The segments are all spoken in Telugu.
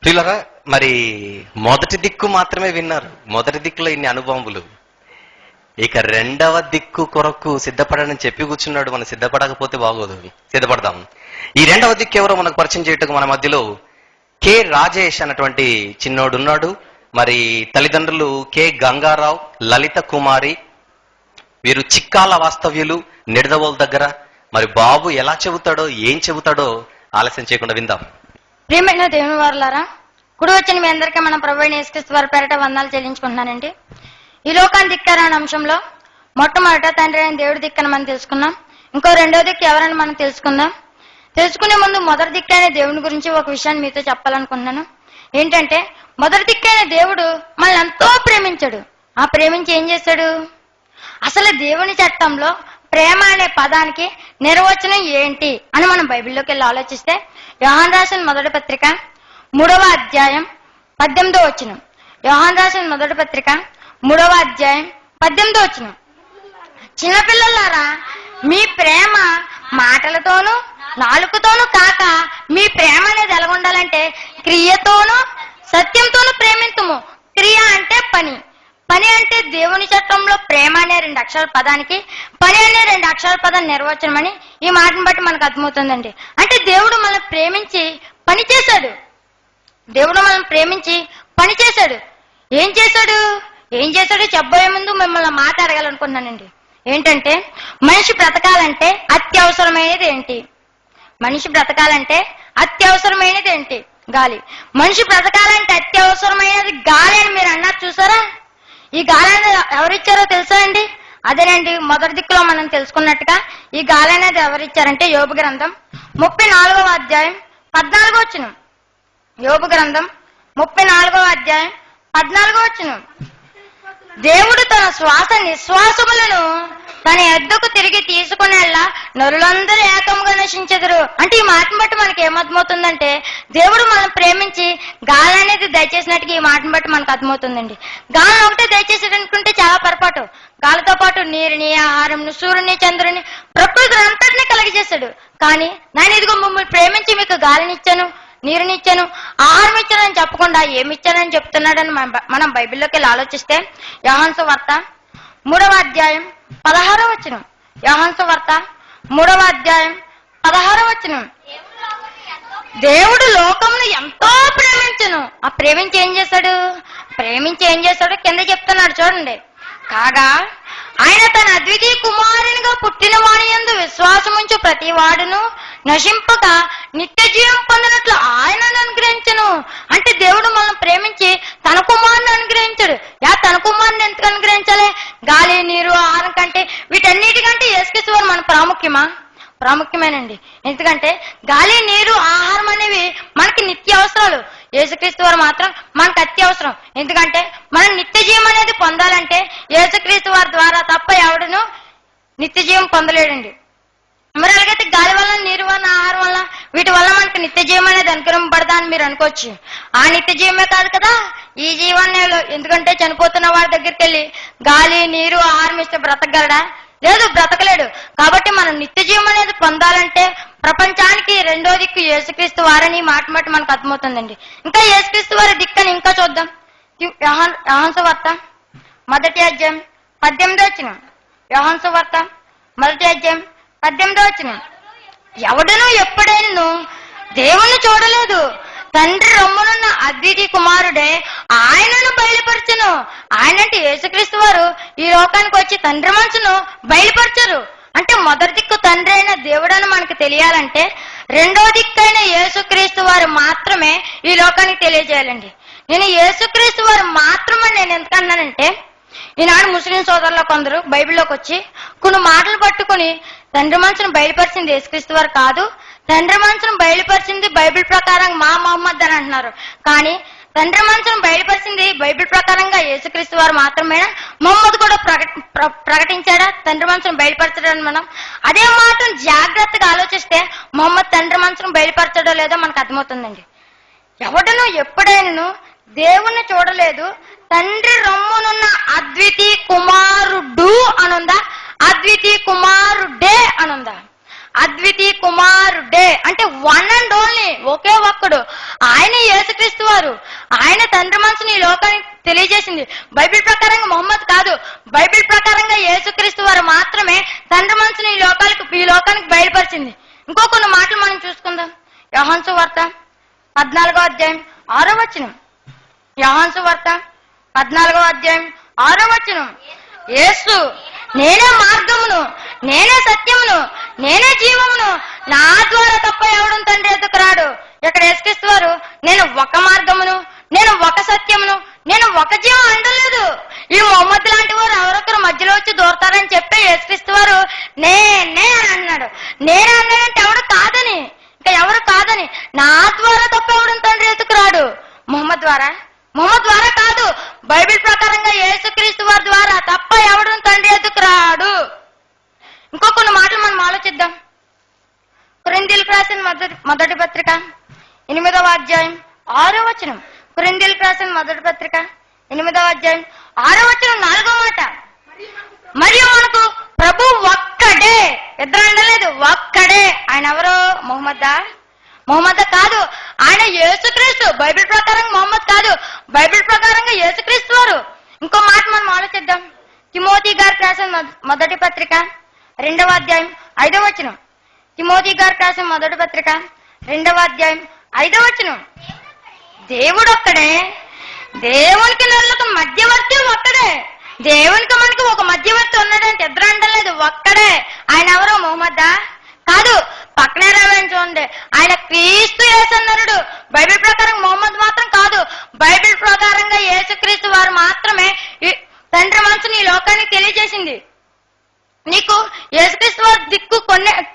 ప్రియులారా, మరి మొదటి దిక్కు మాత్రమే విన్నారు. మొదటి దిక్కులో ఇన్ని అనుభవములు. ఇక రెండవ దిక్కు కొరకు సిద్ధపడని చెప్పి కూర్చున్నాడు. మనం సిద్ధపడకపోతే బాగోదు. సిద్ధపడదాం. ఈ రెండవ దిక్కు ఎవరో మనకు పరిచయం చేయటకు మన మధ్యలో కె రాజేష్ అన్నటువంటి చిన్నోడు ఉన్నాడు. మరి తల్లిదండ్రులు కె గంగారావు, లలిత కుమారి. వీరు చిక్కాల వాస్తవ్యులు, నిడదవోలు దగ్గర. మరి బాబు ఎలా చెబుతాడో, ఏం చెబుతాడో ఆలస్యం చేయకుండా విందాం. ప్రియమైన దేవుని వారులారా, కుడి వచ్చిన మీ అందరికీ మన ప్రభువైన యేసుక్రీస్తు వారి పేరిట వందనాలు చెల్లించుకుంటున్నానండి. ఈ లోకాన్ని దిక్కారు అనే అంశంలో మొట్టమొదట తండ్రి అయిన దేవుడి దిక్కని మనం తెలుసుకున్నాం. ఇంకో రెండో దిక్కు ఎవరని మనం తెలుసుకుందాం. తెలుసుకునే ముందు మొదటి దిక్కైన దేవుని గురించి ఒక విషయాన్ని మీతో చెప్పాలనుకుంటున్నాను. ఏంటంటే, మొదటి దిక్కైన దేవుడు మనల్ని ఎంతో ప్రేమించాడు. ఆ ప్రేమించి ఏం చేశాడు? అసలు దేవుని చట్టంలో ప్రేమ అనే పదానికి నిర్వచనం ఏంటి అని మనం బైబిల్లోకి వెళ్ళి ఆలోచిస్తే, యోహాను రాసిన మొదటి పత్రిక 3వ అధ్యాయం 18వ వచనం. యోహాను రాసిన మొదటి పత్రిక 3వ అధ్యాయం 18వ వచనం. చిన్నపిల్లలారా, మీ ప్రేమ మాటలతోనూ నాలుకతోనూ కాక మీ ప్రేమ అనేది ఎలా ఉండాలంటే క్రియతోనూ సత్యంతోనూ ప్రేమింతుము. క్రియ అంటే పని. పని అంటే దేవుని చట్టంలో ప్రేమ అనే 2 అక్షరాల పదానికి పని అనే 2 అక్షరాల పదం నిర్వచనం అని ఈ మాటను బట్టి మనకు అర్థమవుతుందండి. అంటే దేవుడు మనల్ని ప్రేమించి పని చేశాడు. దేవుడు మనల్ని ప్రేమించి పని చేశాడు. ఏం చేశాడు చెప్పబోయే ముందు మిమ్మల్ని మాట అడగాలనుకున్నానండి. ఏంటంటే, మనిషి బ్రతకాలంటే అత్యవసరమైనది ఏంటి? మనిషి బ్రతకాలంటే అత్యవసరమైనది ఏంటి? గాలి. మనిషి బ్రతకాలంటే అత్యవసరమైనది గాలి అని మీరు అన్నారు చూసారా? ఈ గాలి అనేది ఎవరిచ్చారో తెలుసా అండి? అదేనండి, మొదటి దిక్కులో మనం తెలుసుకున్నట్టుగా ఈ గాలి అనేది ఎవరిచ్చారంటే యోబు గ్రంథం 34వ అధ్యాయం 14వ వచనం. యోబు గ్రంథం 34వ అధ్యాయం 14వ వచనం. దేవుడు తన శ్వాస నిశ్వాసములను తన ఎద్దుకు తిరిగి తీసుకునేలా నరులందరూ ఏకముగా నశించెదరు. అంటే ఈ మాటను బట్టి మనకి ఏమర్థమవుతుందంటే, దేవుడు మనం ప్రేమించి గాలి అనేది దయచేసినట్టుగా ఈ మాటను బట్టి మనకు అర్థమవుతుందండి. గాలిని ఒకటే దయచేసి అనుకుంటే చాలా పొరపాటు. గాలితో పాటు నీరుని, ఆహారంను, సూర్యుని, చంద్రుని, ప్రకృతి అంతటినీ కలిగజేశాడు. కానీ నేను ఇదిగో మిమ్మల్ని ప్రేమించి మీకు గాలినిచ్చాను, నీరునిచ్చాను, ఆహారం ఇచ్చానని చెప్పకుండా ఏమిచ్చానని చెప్తున్నాడని మనం బైబిల్లోకి వెళ్ళి ఆలోచిస్తే, యోహాను సువార్త 3వ అధ్యాయం 16వ వచనం. యోహాను సువార్త 3వ అధ్యాయం 16వ వచనం. దేవుడు లోకమును ఎంతో ప్రేమించును. ఆ ప్రేమించి ఏం చేశాడు కింద చెప్తున్నాడు చూడండి. కాగా ఆయన తన అద్వితీయ కుమారునిగా పుట్టిన వాని యందు విశ్వాసముంచు ప్రతి వాడును నశింపక నిత్య జీవం పొందినట్లు ఆయనను అనుగ్రహించను. అంటే దేవుడు మనం ప్రేమించి తన కుమారుని అనుగ్రహించాడు. తన కుమారుని ఎందుకు అనుగ్రహించాలి? గాలి, నీరు, ఆహారం కంటే వీటన్నిటికంటే యేసుక్రీస్తు వారు మన ప్రాముఖ్యమేనండి. ఎందుకంటే గాలి, నీరు, ఆహారం అనేవి మనకి నిత్య అవసరాలు. యేసుక్రీస్తు వారు మాత్రం మనకు అత్యవసరం. ఎందుకంటే మనం నిత్య జీవం అనేది పొందాలంటే యేసుక్రీస్తు వారి ద్వారా తప్ప ఎవడును నిత్య జీవం పొందలేడండి. మరి అలాగైతే గాలి వల్ల, నీరు వల్ల, ఆహారం వల్ల, వీటి వల్ల మనకి నిత్య జీవం అనేది అనుగ్రహింపబడదా అని మీరు అనుకోవచ్చు. ఆ నిత్య జీవమే కాదు కదా ఈ జీవాన్ని. ఎందుకంటే చనిపోతున్న వారి దగ్గరికి వెళ్ళి గాలి, నీరు, ఆహారం ఇస్తే బ్రతకగలడా? లేదు, బ్రతకలేడు. కాబట్టి మనం నిత్య జీవం అనేది పొందాలంటే ప్రపంచానికి రెండో దిక్కు యేసుక్రీస్తు వారని మాట మనకు అర్థమవుతుందండి. ఇంకా యేసుక్రీస్తు వారి దిక్కని ఇంకా చూద్దాం. యోహాను సువార్త 1వ అధ్యాయం 18వ వచనం. యోహాను సువార్త 1వ అధ్యాయం 18వ వచనం. ఎవడును ఎప్పుడైనా దేవుణ్ణి చూడలేదు, తండ్రి రొమ్మునున్న అద్వితీయ కుమారుడే ఆయనను బయలుపరచును. ఆయన అంటే యేసుక్రీస్తు వారు ఈ లోకానికి వచ్చి తండ్రి మనసును బయలుపరచరు. అంటే మొదటి దిక్కు తండ్రి అయిన దేవుడని మనకు తెలియాలంటే రెండో దిక్కైన యేసుక్రీస్తు వారు మాత్రమే ఈ లోకానికి తెలియజేయాలండి. నేను యేసుక్రీస్తు వారు మాత్రమే నేను ఎందుకన్నానంటే, ఈనాడు ముస్లిం సోదరులు కొందరు బైబిల్లోకి వచ్చి కొన్ని మాటలు పట్టుకుని తండ్రి మనసును బయలుపరిచింది యేసుక్రీస్తు వారు కాదు, తండ్రి మనసును బయలుపరిచింది బైబిల్ ప్రకారం మా మహమ్మద్ అని అంటున్నారు. కానీ తండ్రి మనసును బయలుపరిచింది బైబిల్ ప్రకారంగా యేసుక్రీస్తు వారు మాత్రమేనా? మహమ్మద్ కూడా ప్రకటించాడా తండ్రి మనసును బయలుపరచడని? మనం అదే మాత్రం జాగ్రత్తగా ఆలోచిస్తే మహమ్మద్ తండ్రి మనసును బయలుపరచడో లేదో మనకు అర్థమవుతుందండి. ఎవడను ఎప్పుడైనా దేవుణ్ణి చూడలేదు, తండ్రి రొమ్మునున్న అద్వితీయ కుమారుడు అనుందా? అద్వితీయ కుమారుడే అనుందా? అద్వితీయ కుమారుడే అంటే వన్ అండ్ ఓన్లీ, ఒకే ఒక్కడు. ఆయన యేసుక్రీస్తు యేసుక్రీస్తు వారు. ఆయన తండ్రి మనసుని ఈ లోకానికి తెలియజేసింది. బైబిల్ ప్రకారంగా మొహమ్మద్ కాదు, బైబిల్ ప్రకారంగా యేసుక్రీస్తు వారు మాత్రమే తండ్రి మనసుని ఈ లోకానికి బయలుపరిచింది. ఇంకో కొన్ని మాటలు మనం చూసుకుందాం. యోహాను సువార్త 14వ అధ్యాయం 6వ వచనం. యోహాను సువార్త 14వ అధ్యాయం 6వ వచనం. యేసు, నేనే మార్గమును, నేనే సత్యమును, నేనే జీవమును, నా ద్వారా తప్ప ఎవడు తండ్రి ఎదుకు రాడు. ఇక్కడ యేసుక్రీస్తు వారు నేను ఒక మార్గమును, నేను ఒక సత్యమును, నేను ఒక జీవం అనలేదు. ఈ మొహమ్మద్ లాంటి వారు ఎవరొకరు మధ్యలో వచ్చి దూరతారని చెప్పి యేసుక్రీస్తు వారు నేనే అని అన్నాడు. నేనే అన్నాడంటే ఎవడు కాదని, ఇంకా ఎవరు కాదని, నా ద్వారా తప్ప ఎవడు తండ్రి ఎదుకు రాడు. మొహమ్మద్ ద్వారా కాదు, బైబిల్ ప్రకారంగా యేసుక్రీస్తు వారి ద్వారా తప్ప ఎవడు తండ్రి ఎదుకు రాడు. ఇంకో కొన్ని మాటలు మనం ఆలోచిద్దాం. కొరింథీయులకు రాసిన మొదటి పత్రిక 8వ అధ్యాయం 6వ వచనం. కొరింథీయులకు రాసిన మొదటి పత్రిక 8వ అధ్యాయం 6వ వచనం 4వ మాట. మరియు మనకు ప్రభు ఒక్కడే, ఇద్దరు అనలేదు, ఒక్కడే. ఆయన ఎవరు? మొహమ్మద్ కాదు, ఆయన యేసుక్రీస్తు. బైబిల్ ప్రకారంగా మొహమ్మద్ కాదు, బైబిల్ ప్రకారంగా యేసుక్రీస్తు వారు. ఇంకో మాట మనం ఆలోచిద్దాం. తిమోతి గారికి రాసిన మొదటి పత్రిక 2వ అధ్యాయం 5వ వచనం. తిమోతి గారికి రాసిన మొదటి పత్రిక 2వ అధ్యాయం 5వ వచనం. దేవుడు ఒక్కడే, దేవునికి నరులకు మధ్యవర్తి ఒక్కడే. దేవునికి మనకి ఒక మధ్యవర్తి ఉన్నాడంటే ఇద్దరు అంటలేదు, ఒక్కడే. ఆయన ఎవరు? మొహమ్మదా కాదు. పక్కనే రావని చూడండి, ఆయన క్రీస్తు యేసన్నరుడు. బైబిల్ ప్రకారం మొహమ్మద్ మాత్రం కాదు, బైబిల్ ప్రకారంగా యేసుక్రీస్తు వారు మాత్రమే తండ్రి మనసుని ఈ లోకానికి తెలియజేసింది. నీకు యేసుక్రీస్తు వారి దిక్కు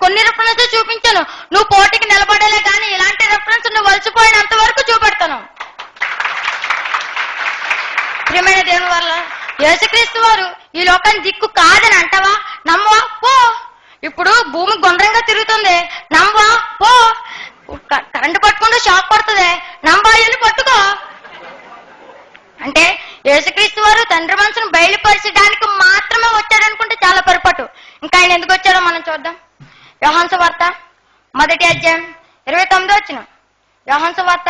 కొన్ని రెఫరెన్స్ చూపించాను. నువ్వు పోటీకి నిలబడలే కానీ ఇలాంటి రెఫరెన్స్ నువ్వు వలసిపోయినంత వరకు చూపెడతాను. ప్రియమైన దేవుని వల్ల యేసుక్రీస్తు వారు ఈ లోకానికి దిక్కు కాదని అంటావా? నమ్మవా? పో. ఇప్పుడు భూమి గుండ్రంగా తిరుగుతుంది, నమ్మవా? పో. కరెంటు పట్టుకుంటూ షాక్ పడుతుంది, నమ్మాయని పట్టుకో. అంటే యేసుక్రీస్తు వారు తండ్రి మనసును బయలుపరచడానికి మాత్రమే వచ్చాడనుకుంటే చాలా పొరపాటు. ఇంకా ఆయన ఎందుకు వచ్చాడో మనం చూద్దాం. యోహాను సువార్త 1వ అధ్యాయం 29వ వచనం. యోహాను సువార్త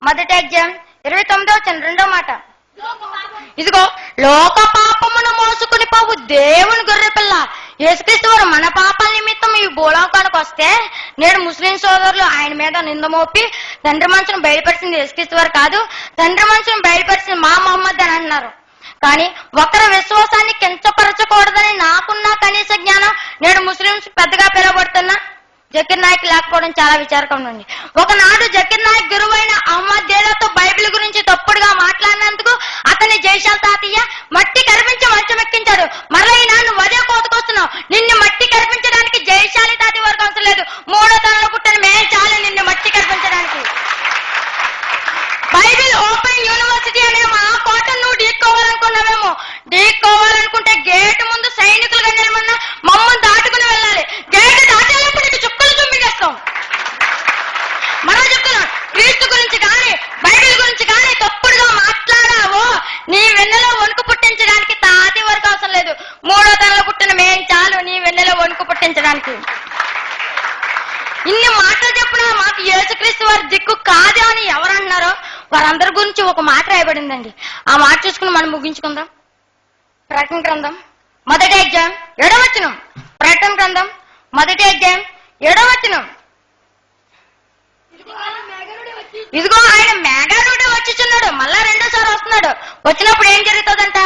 1వ అధ్యాయం 29వ వచనం 2వ మాట. ఇదిగో లోక పాపమును మోసుకుని పోవు దేవుని గొర్రె పిల్ల. యేసుక్రీస్తు వారు మన పాపాల నిమిత్తం ఈ భూలోకానికి వస్తే నేడు ముస్లిం సోదరులు ఆయన మీద నింద మోపి తండ్రి మనసును బయలుపరిచింది యేసుక్రీస్తు వారు కాదు, తండ్రి మనసును బయలుపరిచింది మా మొహమ్మద్ అని అన్నారు. కానీ ఒకరి విశ్వాసాన్ని కించపరచకూడదని నాకున్న కనీస జ్ఞానం నేడు ముస్లింస్ పెద్దగా పిలువబడుతున్నా జకీర్ నాయక్ లేకపోవడం చాలా విచారకం ఉంది. ఒకనాడు జకీర్ నాయక్ గురువైన అహ్మద్ దేదాతో బైబిల్ గురించి తప్పుడుగా మాట్లాడినందుకు అతని జైశాల్ తాతయ్య మట్టి కరిపించి మంచం ఎక్కించాడు. మరలా ఈనాడు నువ్వు అదే కోతకొస్తున్నావు. నిన్ను మట్టి కరిపించడానికి జైశాలి తాతయ్య వరకు అవసరం లేదు, 3వ తరంలో పుట్టిన మేము చాలు నిన్ను మట్టి కరిపించడానికి. బైబిల్ ఓపెన్ యూనివర్సిటీ అనే మా కోటను నువ్వు ఢీక్కోవాలనుకున్నావేమో. ఢీక్కోవాలనుకుంటే గేటు ముందు సైనికులుగా నిలబడిన మమ్మల్ని దాటుకుని వెళ్ళాలి. గేటు దాటేటప్పుడు నీకు చుక్కలు చుమ్మిగేస్తాం. మనం చెప్తున్నాం, క్రీస్తు గురించి కానీ బైబిల్ గురించి కానీ తప్పుడుగా మాట్లాడావో నీ వెన్నెలో వణుకు పుట్టించడానికి తాతి వరకు అవసరం లేదు, 3వ తరంలో పుట్టిన మేం చాలు నీ వెన్నెలో వణుకు పుట్టించడానికి. ఇన్ని మాటలు చెప్పినా మాకు యేసుక్రీస్తు వారి దిక్కు కాదు అని ఎవరన్నారో వారందరి గురించి ఒక మాట రాయబడిందండి. ఆ మాట చూసుకుని మనం ముగించుకుందాం. ప్రకటన గ్రంథం 1వ అధ్యాయం 7వ వచనం. ప్రకటన గ్రంథం 1వ అధ్యాయం 7వ వచనం. ఇదిగో ఆయన మేఘారుడే వచ్చుచున్నాడు. మళ్ళా రెండోసారి వస్తున్నాడు. వచ్చినప్పుడు ఏం జరుగుతుందంట?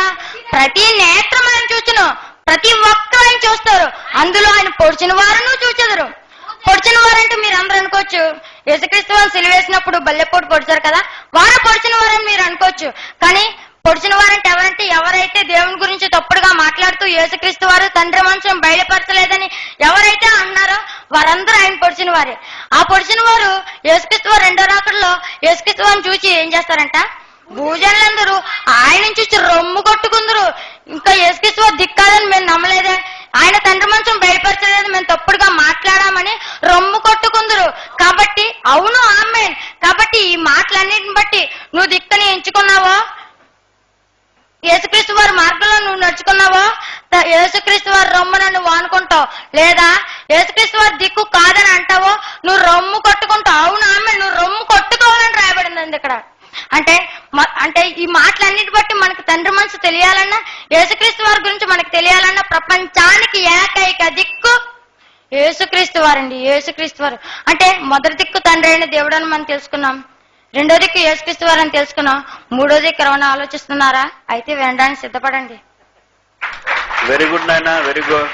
ప్రతి నేత్రం ఆయన చూచును, ప్రతి ఒక్కరు ఆయన చూస్తారు. అందులో ఆయన పొడిచిన వారును చూచెదరు. పొడిచిన వారంటే మీరు అందరూ అనుకోవచ్చు, యేసుక్రీస్తు వారు సిలువేసినప్పుడు బల్లెపోటు పొడిచారు కదా, వారు పొడిచిన వారని మీరు అనుకోవచ్చు. కానీ పొడిచిన వారంటే ఎవరంటే ఎవరైతే దేవుని గురించి తప్పుడుగా మాట్లాడుతూ యేసుక్రీస్తు వారు తండ్రి మనసును బయలుపరచలేదని ఎవరైతే అన్నారో వారందరూ ఆయన పొడిచిన వారే. ఆ పొడిచిన వారు యేసుక్రీస్తు వారు రెండో రాకడలో యేసుక్రీస్తు వారిని చూసి ఏం చేస్తారంట? భూజనులందరూ ఆయన చూసి రొమ్ము కొట్టుకుందరు. ఇంకా యేసుక్రీస్తు వారు దిక్కాలని మేము నమ్మలేదే, ఆయన తండ్రి మనసును బయలుపరచలేదు, మేము తప్పుడుగా మాట్లాడామని రొమ్ము కొట్టుకుందరు. కాబట్టి అవును ఆమేన్. కాబట్టి ఈ మాటలన్నిటిని బట్టి నువ్వు దిక్కని ఎంచుకున్నావో, యేసుక్రీస్తు వారి మార్గంలో నువ్వు నడుచుకున్నావో, యేసుక్రీస్తు వారి రొమ్మున నువ్వు ఆనుకుంటావు, లేదా యేసుక్రీస్తు వారి దిక్కు కాదని అంటావో నువ్వు రొమ్ము కొట్టుకుంటావు. అవును ఆమె నువ్వు రొమ్ము కొట్టుకోవాలని రాయబడిందండి ఇక్కడ. అంటే ఈ మాటలన్నిటి బట్టి మనకు తండ్రి మనసు తెలియాలన్నా, యేసుక్రీస్తు వారి గురించి మనకు తెలియాలన్నా ప్రపంచానికి ఏకైక దిక్కు యేసుక్రీస్తు వారండి. యేసుక్రీస్తు వారు అంటే మొదటి దిక్కు తండ్రి అయిన దేవుడు అని మనం తెలుసుకున్నాం, రెండో దిక్కు యేసుక్రీస్తు వారు అని తెలుసుకున్నాం, మూడో దిక్కు ఎవరైనా ఆలోచిస్తున్నారా? అయితే వినడానికి సిద్ధపడండి. వెరీ గుడ్ నాయనా, వెరీ గుడ్.